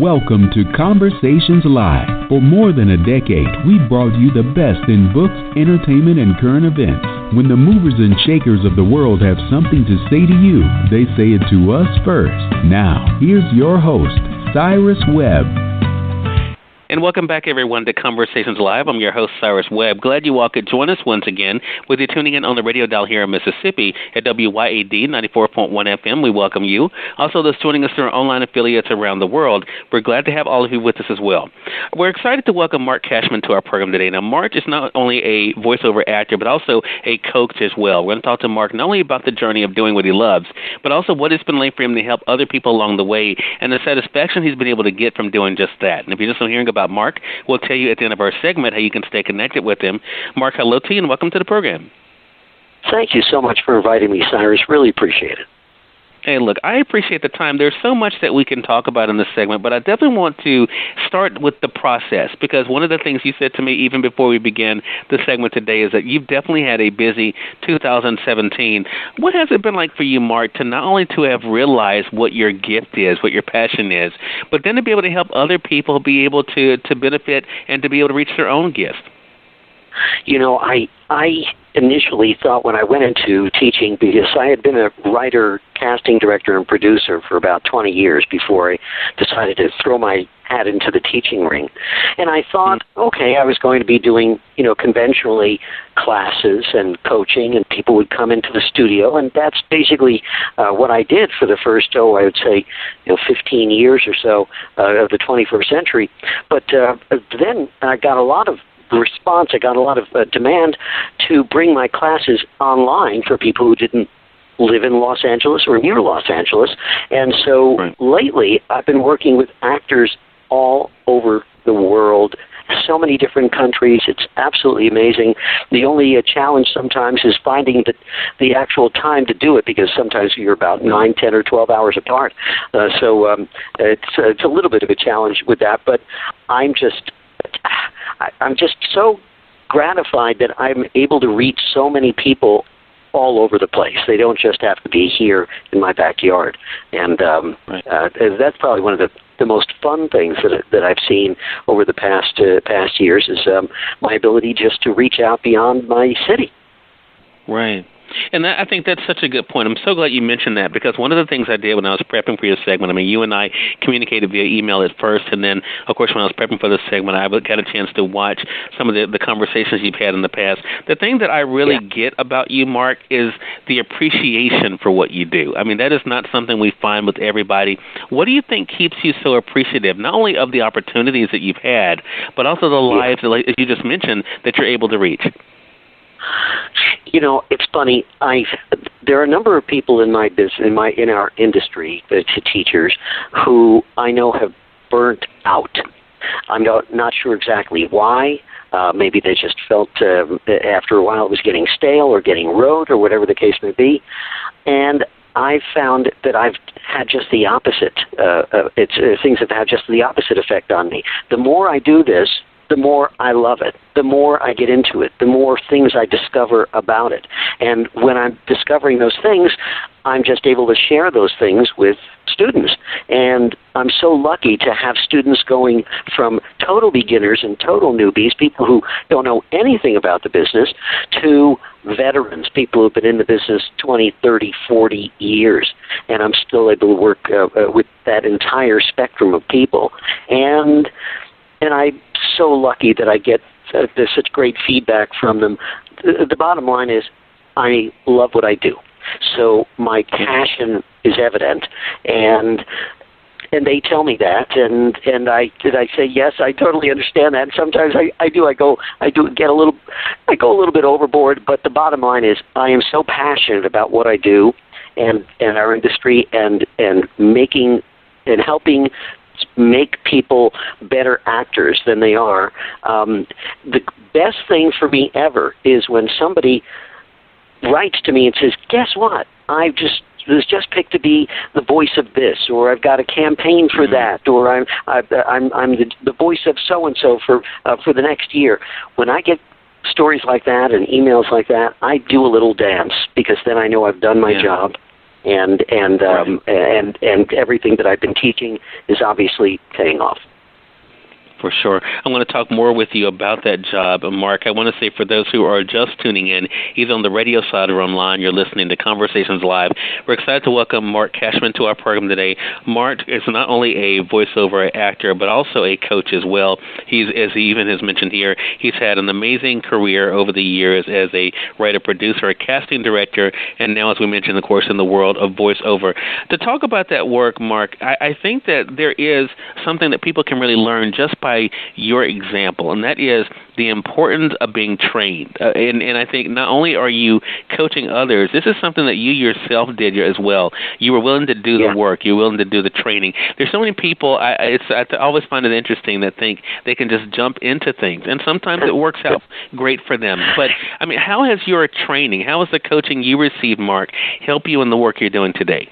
Welcome to Conversations Live. For more than a decade, we've brought you the best in books, entertainment, and current events. When the movers and shakers of the world have something to say to you, they say it to us first. Now, here's your host, Cyrus Webb. And welcome back, everyone, to Conversations Live. I'm your host, Cyrus Webb. Glad you all could join us once again. Whether you're tuning in on the radio dial here in Mississippi at WYAD 94.1 FM, we welcome you. Also, those joining us through our online affiliates around the world, we're glad to have all of you with us as well. We're excited to welcome Marc Cashman to our program today. Now, Marc is not only a voiceover actor, but also a coach as well. We're going to talk to Marc not only about the journey of doing what he loves, but also what it's been like for him to help other people along the way and the satisfaction he's been able to get from doing just that. And if you're just hearing about Marc, we'll tell you at the end of our segment how you can stay connected with him. Marc, hello to you and welcome to the program. Thank you so much for inviting me, Cyrus. Really appreciate it. Hey, look, I appreciate the time. There's so much that we can talk about in this segment, but I definitely want to start with the process because one of the things you said to me even before we began the segment today is that you've definitely had a busy 2017. What has it been like for you, Marc, to not only to have realized what your gift is, what your passion is, but then to be able to help other people be able to benefit and to be able to reach their own gift? You know, I initially thought when I went into teaching, because I had been a writer, casting director, and producer for about 20 years before I decided to throw my hat into the teaching ring. And I thought, okay, I was going to be doing, conventionally classes and coaching, and people would come into the studio, and that's basically what I did for the first, I would say, 15 years or so of the 21st century. But then I got a lot of response. I got a lot of demand to bring my classes online for people who didn't live in Los Angeles or near Los Angeles. And so lately I've been working with actors all over the world, so many different countries. It's absolutely amazing. The only challenge sometimes is finding the actual time to do it, because sometimes you're about 9, 10, or 12 hours apart. So it's a little bit of a challenge with that, but I'm just so gratified that I'm able to reach so many people all over the place. They don't just have to be here in my backyard. And that's probably one of the most fun things that I've seen over the past years is my ability just to reach out beyond my city. Right. And I think that's such a good point. I'm so glad you mentioned that, because one of the things I did when I was prepping for your segment, you and I communicated via email at first, and then, of course, when I was prepping for this segment, I got a chance to watch some of the conversations you've had in the past. The thing that I really get about you, Marc, is the appreciation for what you do. That is not something we find with everybody. What do you think keeps you so appreciative, not only of the opportunities that you've had, but also the lives, as you just mentioned, that you're able to reach? It's funny. There are a number of people in my business, in our industry, teachers, who I know have burnt out. I'm not sure exactly why. Maybe they just felt after a while it was getting stale or getting rote or whatever the case may be. And I've found that I've had just the opposite. Things have had just the opposite effect on me. The more I do this, the more I love it, the more I get into it, the more things I discover about it. And when I'm discovering those things, I'm just able to share those things with students. And I'm so lucky to have students going from total beginners and total newbies, people who don't know anything about the business, to veterans, people who've been in the business 20, 30, 40 years. And I'm still able to work with that entire spectrum of people. And I'm so lucky that I get such great feedback from them. The bottom line is I love what I do. So my passion is evident, and they tell me that, and I say yes, I totally understand that. And sometimes I go a little bit overboard, but the bottom line is I am so passionate about what I do and our industry and making and helping make people better actors than they are. The best thing for me ever is when somebody writes to me and says, guess what? I was just picked to be the voice of this, or I've got a campaign for that, or I'm the voice of so-and-so for the next year. When I get stories like that and emails like that, I do a little dance, because then I know I've done my job. and everything that I've been teaching is obviously paying off. For sure. I want to talk more with you about that job, Mark. I want to say for those who are just tuning in, either on the radio side or online, you're listening to Conversations Live. We're excited to welcome Marc Cashman to our program today. Mark is not only a voiceover actor, but also a coach as well. He's, as he even has mentioned here, he's had an amazing career over the years as a writer, producer, a casting director, and now, as we mentioned, of course, in the world of voiceover. To talk about that work, Mark, I think that there is something that people can really learn just by your example, and that is the importance of being trained. And I think not only are you coaching others, this is something that you yourself did as well. You were willing to do the work. You're willing to do the training. There's so many people, I always find it interesting, that think they can just jump into things, and sometimes it works out great for them. But, I mean, how has your training, how has the coaching you received, Mark, help you in the work you're doing today?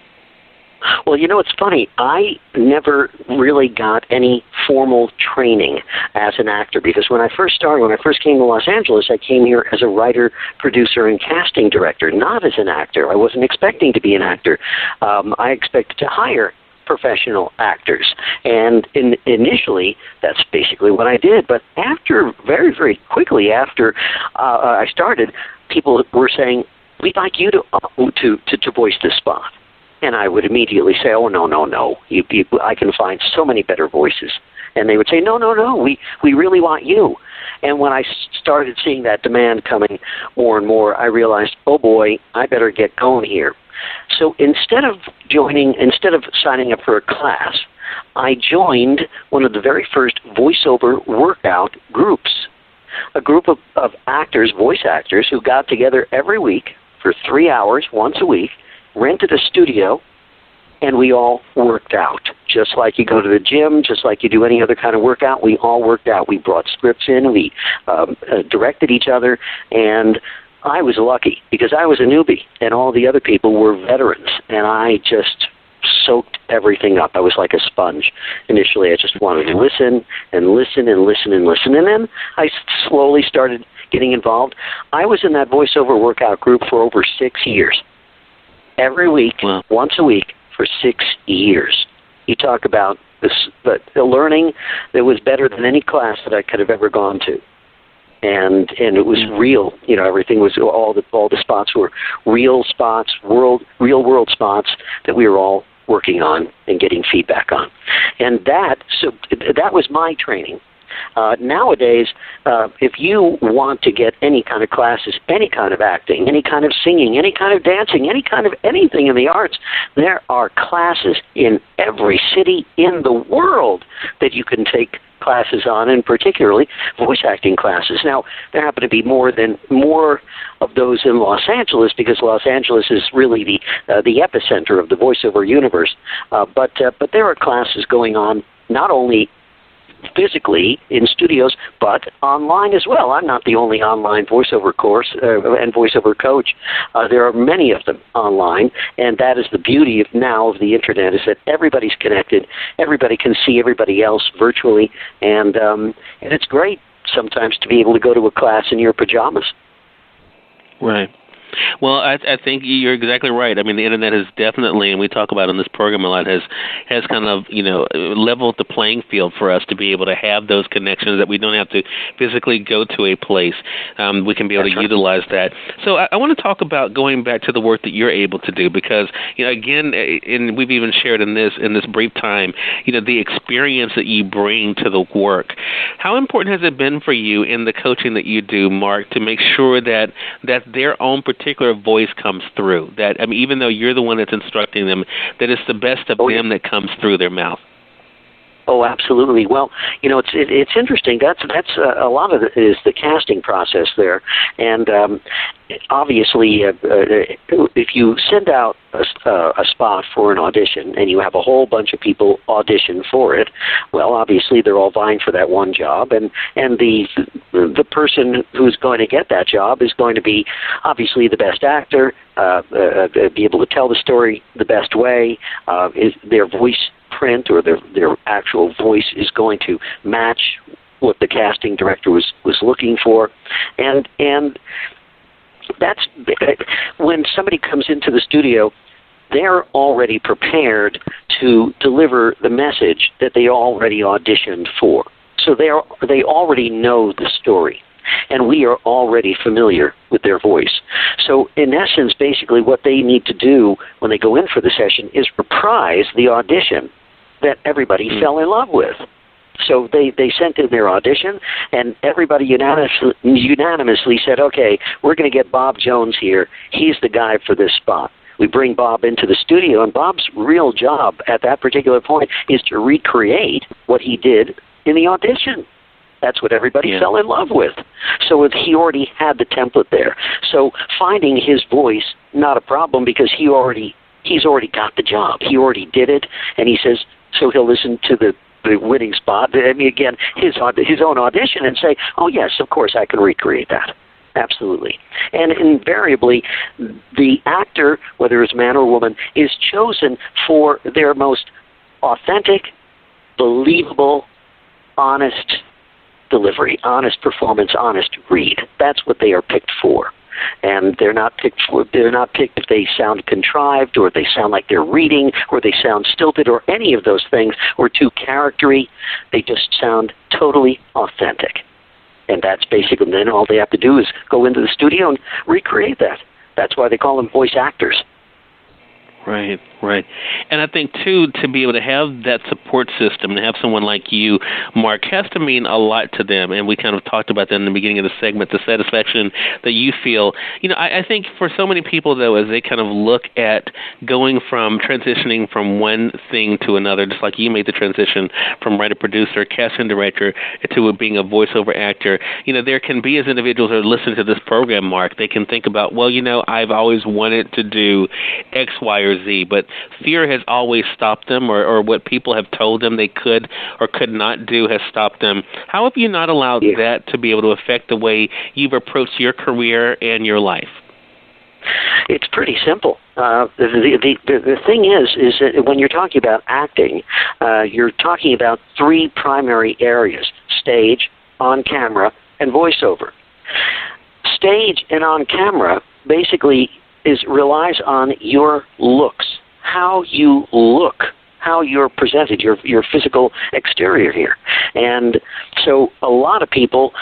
Well, you know, it's funny. I never really got any formal training as an actor, because when I first came to Los Angeles, I came here as a writer, producer, and casting director, not as an actor. I wasn't expecting to be an actor. I expected to hire professional actors. And initially, that's basically what I did. But very, very quickly after I started, people were saying, we'd like you to voice this spot. And I would immediately say, oh, no. I can find so many better voices. And they would say, no, we really want you. And when I started seeing that demand coming more and more, I realized, oh, boy, I better get going here. So instead of signing up for a class, I joined one of the very first voiceover workout groups, a group of actors, voice actors, who got together every week for 3 hours once a week, rented a studio, and we all worked out. Just like you go to the gym, just like you do any other kind of workout, we all worked out. We brought scripts in, we directed each other, and I was lucky because I was a newbie, and all the other people were veterans, and I just soaked everything up. I was like a sponge. Initially, I just wanted to listen, and then I slowly started getting involved. I was in that voiceover workout group for over 6 years. Every week, once a week, for 6 years. You talk about the learning that was better than any class that I could have ever gone to. And it was real. You know, everything was, all the spots were real spots, real world spots that we were all working on and getting feedback on. And that was my training. Nowadays, if you want to get any kind of classes, any kind of acting, any kind of singing, any kind of dancing, any kind of anything in the arts, there are classes in every city in the world that you can take classes on, and particularly voice acting classes. Now, there happen to be more of those in Los Angeles, because Los Angeles is really the epicenter of the voiceover universe. But there are classes going on not only physically in studios, but online as well. I'm not the only online voiceover course and voiceover coach. There are many of them online, and that is the beauty of the internet, is that everybody's connected. Everybody can see everybody else virtually, and it's great sometimes to be able to go to a class in your pajamas. Right. Well, I think you're exactly right. I mean, the internet has definitely, and we talk about in this program a lot, has kind of, leveled the playing field for us to be able to have those connections that we don't have to physically go to a place. We can be able to utilize that. So I want to talk about going back to the work that you're able to do, because, again, and we've even shared in this brief time, the experience that you bring to the work. How important has it been for you in the coaching that you do, Mark, to make sure that their own particular voice comes through, that, even though you're the one that's instructing them, that it's the best of them that comes through their mouth? Oh, absolutely. Well, it's interesting. That's a lot of it is the casting process there, and obviously, if you send out a spot for an audition and you have a whole bunch of people audition for it, well, obviously they're all vying for that one job, and the person who's going to get that job is going to be obviously the best actor, be able to tell the story the best way, is their voice print or their actual voice is going to match what the casting director was looking for, and that's when somebody comes into the studio. they're already prepared to deliver the message that they already auditioned for. So they already know the story, and we are already familiar with their voice. So in essence, basically what they need to do when they go in for the session is reprise the audition that everybody fell in love with. So they sent in their audition, and everybody unanimously said, okay, we're going to get Bob Jones here. He's the guy for this spot. We bring Bob into the studio, and Bob's real job at that particular point is to recreate what he did in the audition. That's what everybody fell in love with. So he already had the template there. So finding his voice, not a problem, because he's already got the job. He already did it, and he says, so he'll listen to the winning spot, I mean, again, his own audition, and say, oh, yes, of course, I can recreate that. Absolutely. And invariably, the actor, whether it's man or woman, is chosen for their most authentic, believable, honest delivery, honest performance, honest read. That's what they are picked for. And they're not picked if they sound contrived, or they sound like they're reading, or they sound stilted, or any of those things, or too charactery. They just sound totally authentic. And that's basically, then all they have to do is go into the studio and recreate that. That's why they call them voice actors. Right, right. And I think, too, to be able to have that support system, and have someone like you, Marc, has to mean a lot to them. And we kind of talked about that in the beginning of the segment, the satisfaction that you feel. You know, I think for so many people, though, as they kind of look at going from transitioning from one thing to another, just like you made the transition from writer-producer, casting director, to being a voiceover actor, you know, there can be, as individuals who listen to this program, Marc, they can think about, well, you know, I've always wanted to do X, Y, or Z, but fear has always stopped them, or what people have told them they could or could not do has stopped them. How have you not allowed that to be able to affect the way you've approached your career and your life? It's pretty simple. The thing is that when you're talking about acting, you're talking about three primary areas: stage, on camera, and voiceover. Stage and on camera basically relies on your looks, how you look, how you're presented, your physical exterior here. And so a lot of people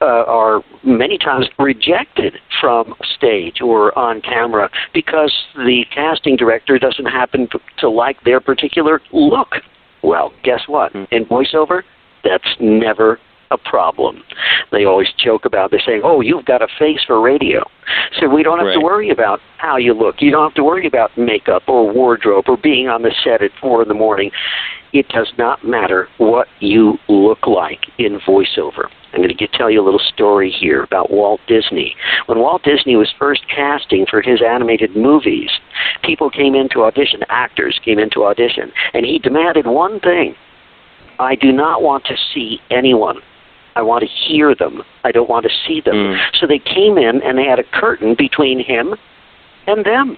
are many times rejected from stage or on camera because the casting director doesn't happen to like their particular look. Well, guess what? In voiceover, that's never a problem. They always joke about, they're saying, oh, you've got a face for radio. So we don't have to worry about how you look. You don't have to worry about makeup or wardrobe or being on the set at 4 in the morning. It does not matter what you look like in voiceover. I'm going to tell you a little story here about Walt Disney. When Walt Disney was first casting for his animated movies, people came in to audition, actors came in to audition, and he demanded one thing: I do not want to see anyone. I want to hear them. I don't want to see them. So they came in, and they had a curtain between him and them.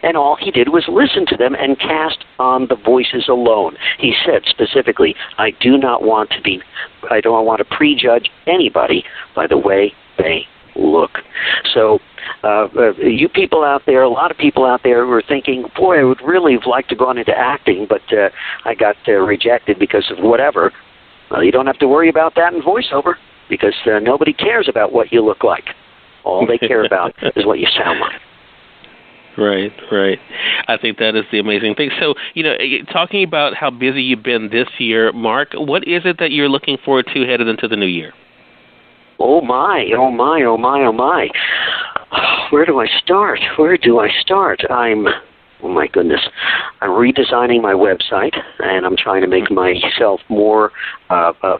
And all he did was listen to them and cast on the voices alone. He said specifically, I don't want to prejudge anybody by the way they look. So you people out there, a lot of people out there who are thinking, boy, I would really have liked to go on into acting, but I got rejected because of whatever. Well, you don't have to worry about that in voiceover, because nobody cares about what you look like. All they care about is what you sound like. Right, right. I think that is the amazing thing. So, you know, talking about how busy you've been this year, Marc, what is it that you're looking forward to headed into the new year? Oh, my. Where do I start? Oh, my goodness. I'm redesigning my website, and I'm trying to make myself more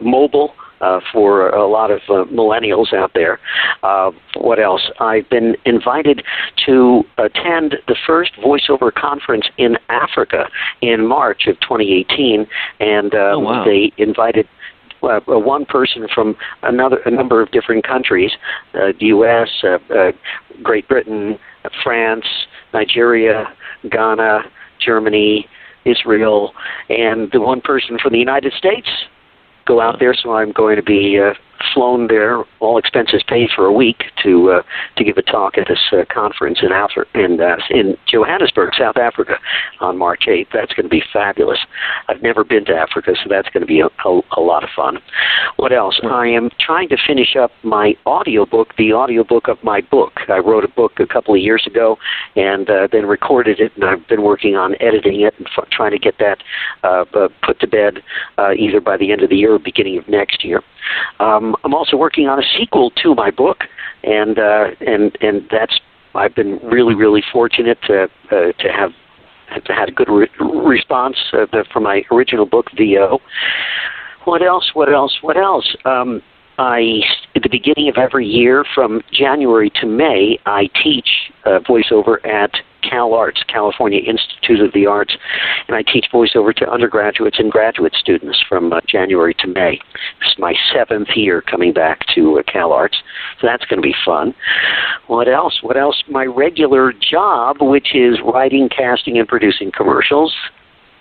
mobile for a lot of millennials out there. What else? I've been invited to attend the first voiceover conference in Africa in March of 2018, and they invited one person from a number of different countries: the U.S., Great Britain, France, Nigeria, Ghana, Germany, Israel, and the one person from the United States go out there. So I'm going to be flown there, all expenses paid, for a week to give a talk at this conference in Johannesburg, South Africa, on March 8th. That's going to be fabulous. I've never been to Africa, so that's going to be a lot of fun. What else? I am trying to finish up my audiobook, the audiobook of my book. I wrote a book a couple of years ago and then recorded it, and I've been working on editing it and trying to get that put to bed either by the end of the year or beginning of next year. I'm also working on a sequel to my book, and that's, I've been really fortunate to have had a good response from my original book, VO. What else? At the beginning of every year, from January to May, I teach voiceover at CalArts, California Institute of the Arts, and I teach voiceover to undergraduates and graduate students from January to May. This is my 7th year coming back to CalArts, so that's going to be fun. What else? My regular job, which is writing, casting, and producing commercials,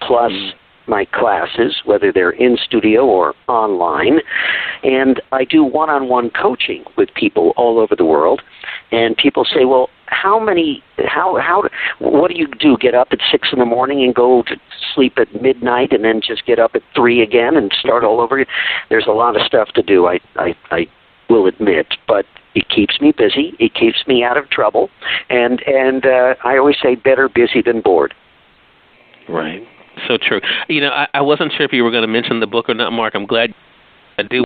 plus my classes, whether they're in studio or online, and I do one-on-one coaching with people all over the world. And people say, "Well, what do you do? Get up at 6 in the morning and go to sleep at midnight, and then just get up at 3 again and start all over?" There's a lot of stuff to do. I will admit, but it keeps me busy. It keeps me out of trouble, and I always say, better busy than bored. Right. So true. I wasn't sure if you were going to mention the book or not, Mark. I'm glad I do.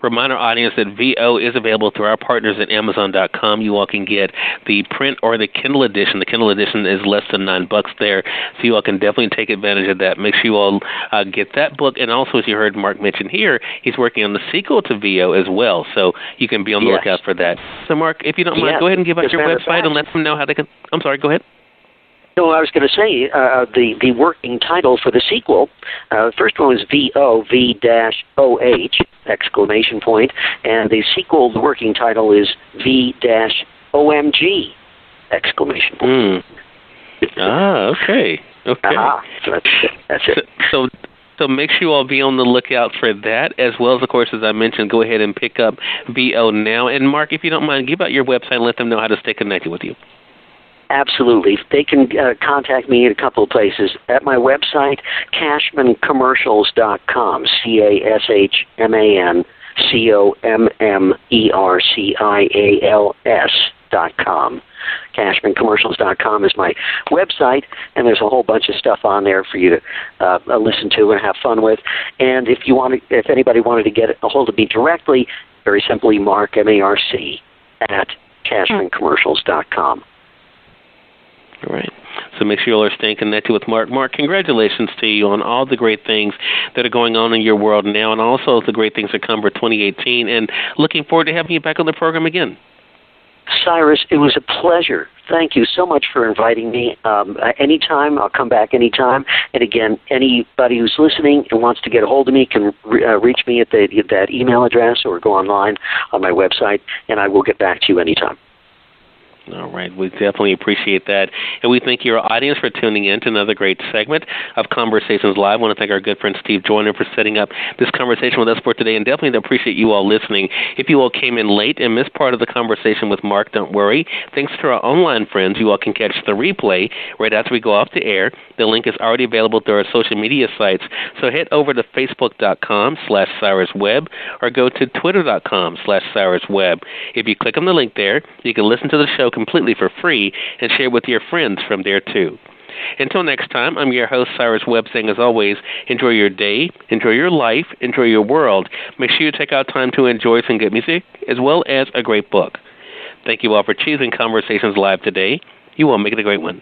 Remind our audience that VO is available through our partners at Amazon.com. You all can get the print or the Kindle edition. The Kindle edition is less than $9 there, so you all can definitely take advantage of that. Make sure you all get that book. And also, as you heard Mark mention here, he's working on the sequel to VO as well, so you can be on the lookout for that. So, Mark, if you don't mind, go ahead and give out your website and let them know how they can. I'm sorry, go ahead. No, I was going to say the working title for the sequel. The first one was VO, V-OH, exclamation point, and the sequel, the working title is V-OMG, exclamation point. Okay. So that's it. So make sure you all be on the lookout for that, as well as, of course, as I mentioned, go ahead and pick up VO now. And, Mark, if you don't mind, give out your website and let them know how to stay connected with you. Absolutely. They can contact me in a couple of places. At my website, CashmanCommercials.com, CashmanCommercials.com. CashmanCommercials.com is my website, and there's a whole bunch of stuff on there for you to listen to and have fun with. And if anybody wanted to get a hold of me directly, very simply, Mark, M-A-R-C, at CashmanCommercials.com. All right. So make sure you all are staying connected with Mark. Mark, congratulations to you on all the great things that are going on in your world now, and also the great things that come for 2018, and looking forward to having you back on the program again. Cyrus, it was a pleasure. Thank you so much for inviting me. Anytime, I'll come back anytime. And again, anybody who's listening and wants to get a hold of me can reach me at that email address or go online on my website, and I will get back to you anytime. All right. We definitely appreciate that. And we thank your audience for tuning in to another great segment of Conversations Live. I want to thank our good friend Steve Joyner for setting up this conversation with us for today, and definitely appreciate you all listening. If you all came in late and missed part of the conversation with Mark, don't worry. Thanks to our online friends, you all can catch the replay right after we go off the air. The link is already available through our social media sites. So head over to Facebook.com/Cyrus Webb or go to Twitter.com/Cyrus Webb. If you click on the link there, you can listen to the show completely for free and share with your friends from there too. Until next time, I'm your host, Cyrus Webb, saying as always, enjoy your day, enjoy your life, enjoy your world. Make sure you take out time to enjoy some good music as well as a great book. Thank you all for choosing Conversations Live today. You all make it a great one.